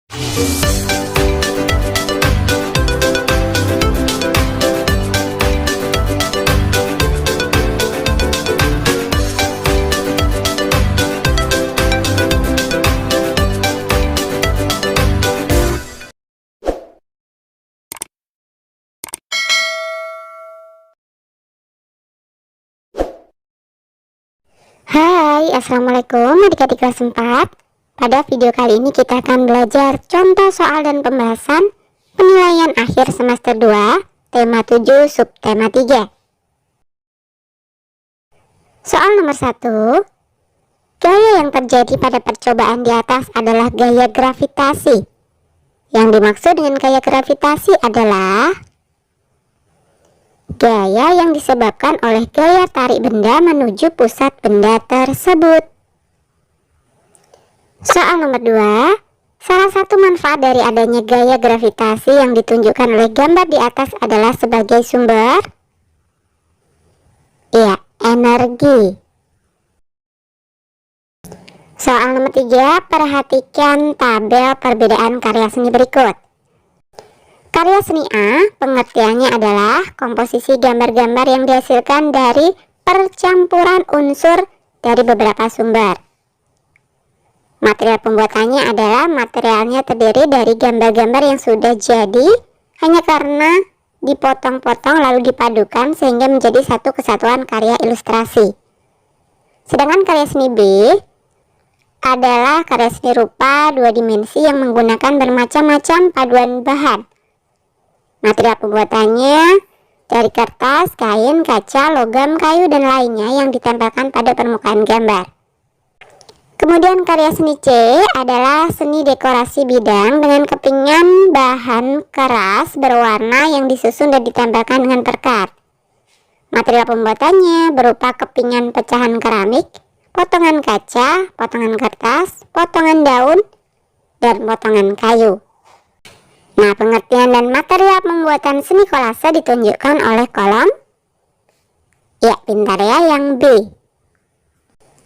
Hai, assalamualaikum adik-adik kelas 4. Pada video kali ini kita akan belajar contoh soal dan pembahasan penilaian akhir semester 2, tema 7, subtema 3. Soal nomor 1. Gaya yang terjadi pada percobaan di atas adalah gaya gravitasi. Yang dimaksud dengan gaya gravitasi adalah gaya yang disebabkan oleh gaya tarik benda menuju pusat benda tersebut. Soal nomor 2. Salah satu manfaat dari adanya gaya gravitasi yang ditunjukkan oleh gambar di atas adalah sebagai sumber energi. Soal nomor 3. Perhatikan tabel perbedaan karya seni berikut. Karya seni A, pengertiannya adalah komposisi gambar-gambar yang dihasilkan dari percampuran unsur dari beberapa sumber. Material pembuatannya adalah materialnya terdiri dari gambar-gambar yang sudah jadi hanya karena dipotong-potong lalu dipadukan sehingga menjadi satu kesatuan karya ilustrasi. Sedangkan karya seni B adalah karya seni rupa dua dimensi yang menggunakan bermacam-macam paduan bahan. Material pembuatannya dari kertas, kain, kaca, logam, kayu, dan lainnya yang ditempelkan pada permukaan gambar. Kemudian karya seni C adalah seni dekorasi bidang dengan kepingan bahan keras berwarna yang disusun dan ditempelkan dengan perkat. Material pembuatannya berupa kepingan pecahan keramik, potongan kaca, potongan kertas, potongan daun, dan potongan kayu. Nah, pengertian dan material pembuatan seni kolase ditunjukkan oleh kolom pintar ya yang B.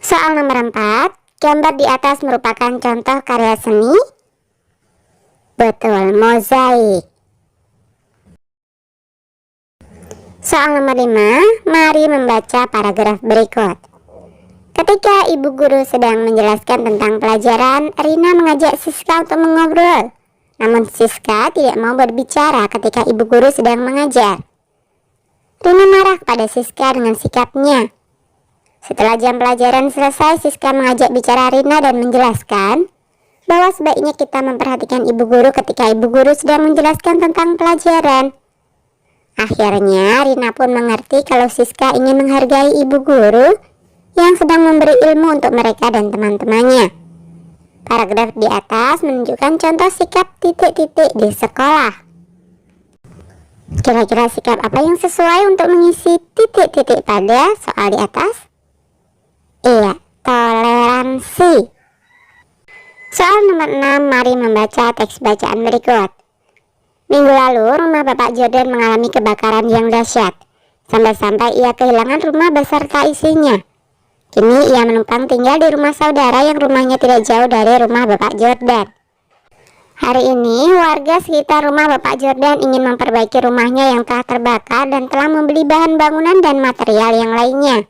Soal nomor 4. Gambar di atas merupakan contoh karya seni. Betul, mozaik. Soal nomor 5. Mari membaca paragraf berikut. Ketika ibu guru sedang menjelaskan tentang pelajaran, Rina mengajak Siska untuk mengobrol. Namun Siska tidak mau berbicara ketika ibu guru sedang mengajar. Rina marah kepada Siska dengan sikapnya. Setelah jam pelajaran selesai, Siska mengajak bicara Rina dan menjelaskan bahwa sebaiknya kita memperhatikan ibu guru ketika ibu guru sedang menjelaskan tentang pelajaran. Akhirnya Rina pun mengerti kalau Siska ingin menghargai ibu guru yang sedang memberi ilmu untuk mereka dan teman-temannya. Paragraf di atas menunjukkan contoh sikap titik-titik di sekolah. Kira-kira sikap apa yang sesuai untuk mengisi titik-titik pada soal di atas? Toleransi. Soal nomor 6, mari membaca teks bacaan berikut. Minggu lalu, rumah Bapak Jordan mengalami kebakaran yang dahsyat, sampai-sampai ia kehilangan rumah beserta isinya. Kini ia menumpang tinggal di rumah saudara yang rumahnya tidak jauh dari rumah Bapak Jordan. Hari ini warga sekitar rumah Bapak Jordan ingin memperbaiki rumahnya yang telah terbakar dan telah membeli bahan bangunan dan material yang lainnya.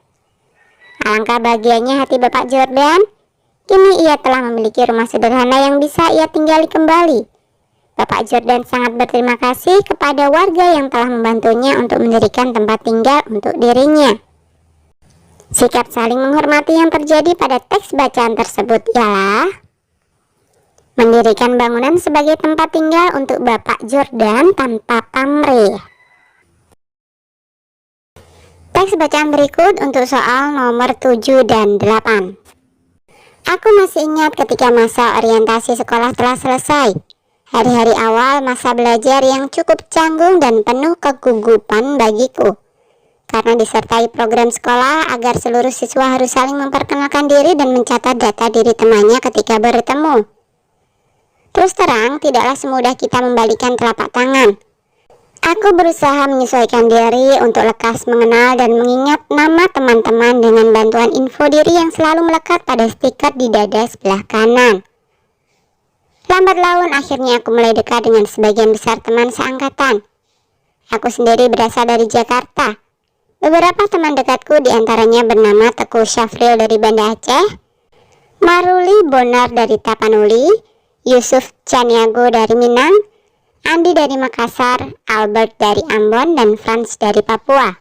Alangkah bahagianya hati Bapak Jordan, kini ia telah memiliki rumah sederhana yang bisa ia tinggali kembali. Bapak Jordan sangat berterima kasih kepada warga yang telah membantunya untuk mendirikan tempat tinggal untuk dirinya. Sikap saling menghormati yang terjadi pada teks bacaan tersebut ialah mendirikan bangunan sebagai tempat tinggal untuk Bapak Jordan tanpa pamrih. Teks bacaan berikut untuk soal nomor 7 dan 8. Aku masih ingat ketika masa orientasi sekolah telah selesai. Hari-hari awal masa belajar yang cukup canggung dan penuh kegugupan bagiku. Karena disertai program sekolah agar seluruh siswa harus saling memperkenalkan diri dan mencatat data diri temannya ketika bertemu. Terus terang, tidaklah semudah kita membalikkan telapak tangan. Aku berusaha menyesuaikan diri untuk lekas mengenal dan mengingat nama teman-teman dengan bantuan info diri yang selalu melekat pada stiker di dada sebelah kanan. Lambat laun akhirnya aku mulai dekat dengan sebagian besar teman seangkatan. Aku sendiri berasal dari Jakarta. Beberapa teman dekatku diantaranya bernama Teguh Syafril dari Banda Aceh, Maruli Bonar dari Tapanuli, Yusuf Caniago dari Minang, Andi dari Makassar, Albert dari Ambon, dan Frans dari Papua.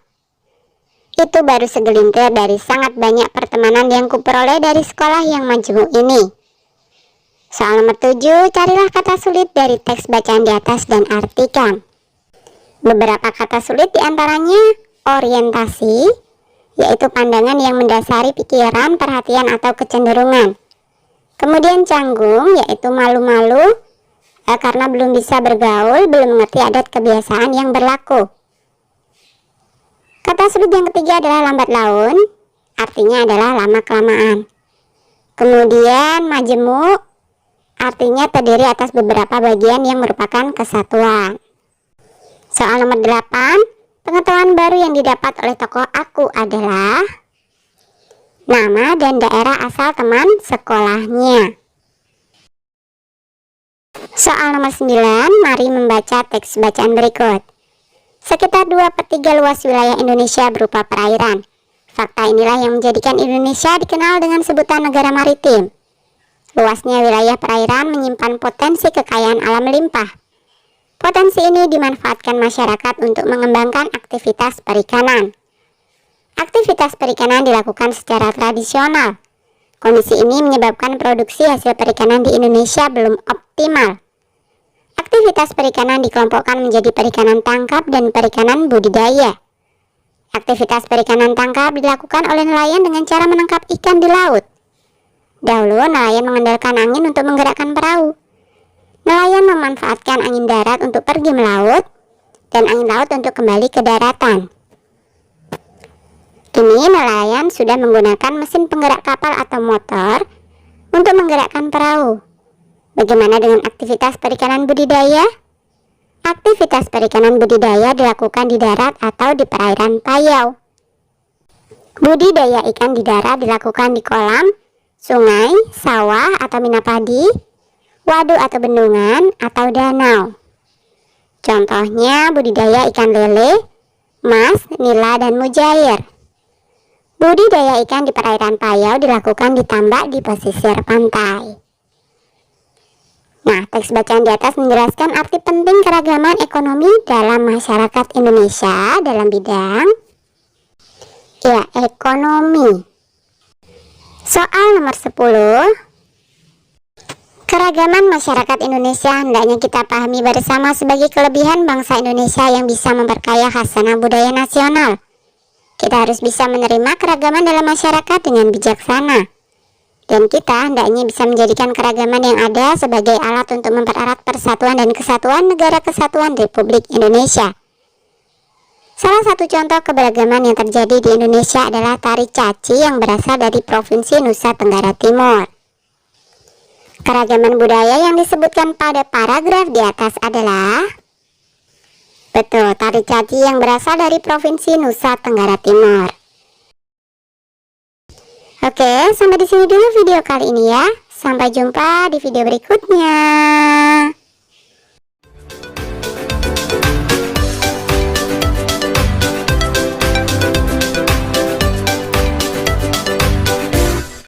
Itu baru segelintir dari sangat banyak pertemanan yang kuperoleh dari sekolah yang majemuk ini. Soal nomor 7, carilah kata sulit dari teks bacaan di atas dan artikan. Beberapa kata sulit diantaranya orientasi, yaitu pandangan yang mendasari pikiran, perhatian, atau kecenderungan. Kemudian canggung, yaitu malu-malu, karena belum bisa bergaul, belum mengerti adat kebiasaan yang berlaku. Kata sulit yang ketiga adalah lambat laun, artinya adalah lama-kelamaan. Kemudian majemuk, artinya terdiri atas beberapa bagian yang merupakan kesatuan. Soal nomor 8, pengetahuan baru yang didapat oleh tokoh aku adalah nama dan daerah asal teman sekolahnya. Soal nomor 9, mari membaca teks bacaan berikut. Sekitar 2/3 luas wilayah Indonesia berupa perairan. Fakta inilah yang menjadikan Indonesia dikenal dengan sebutan negara maritim. Luasnya wilayah perairan menyimpan potensi kekayaan alam melimpah. Potensi ini dimanfaatkan masyarakat untuk mengembangkan aktivitas perikanan. Aktivitas perikanan dilakukan secara tradisional. Kondisi ini menyebabkan produksi hasil perikanan di Indonesia belum optimal. Aktivitas perikanan dikelompokkan menjadi perikanan tangkap dan perikanan budidaya. Aktivitas perikanan tangkap dilakukan oleh nelayan dengan cara menangkap ikan di laut. Dahulu nelayan mengandalkan angin untuk menggerakkan perahu. Nelayan memanfaatkan angin darat untuk pergi melaut dan angin laut untuk kembali ke daratan. Kini nelayan sudah menggunakan mesin penggerak kapal atau motor untuk menggerakkan perahu. Bagaimana dengan aktivitas perikanan budidaya? Aktivitas perikanan budidaya dilakukan di darat atau di perairan payau. Budidaya ikan di darat dilakukan di kolam, sungai, sawah atau mina padi, waduk atau bendungan, atau danau. Contohnya budidaya ikan lele, mas, nila, dan mujair. Budidaya ikan di perairan payau dilakukan di tambak di pesisir pantai. Nah, teks bacaan di atas menjelaskan arti penting keragaman ekonomi dalam masyarakat Indonesia dalam bidang ekonomi. Soal nomor 10, keragaman masyarakat Indonesia hendaknya kita pahami bersama sebagai kelebihan bangsa Indonesia yang bisa memperkaya khasanah budaya nasional. Kita harus bisa menerima keragaman dalam masyarakat dengan bijaksana. Dan kita hendaknya bisa menjadikan keragaman yang ada sebagai alat untuk mempererat persatuan dan kesatuan Negara Kesatuan Republik Indonesia. Salah satu contoh keberagaman yang terjadi di Indonesia adalah tari caci yang berasal dari Provinsi Nusa Tenggara Timur. Keragaman budaya yang disebutkan pada paragraf di atas adalah betul, tari caci yang berasal dari Provinsi Nusa Tenggara Timur. Oke, sampai di sini dulu video kali ini ya. Sampai jumpa di video berikutnya.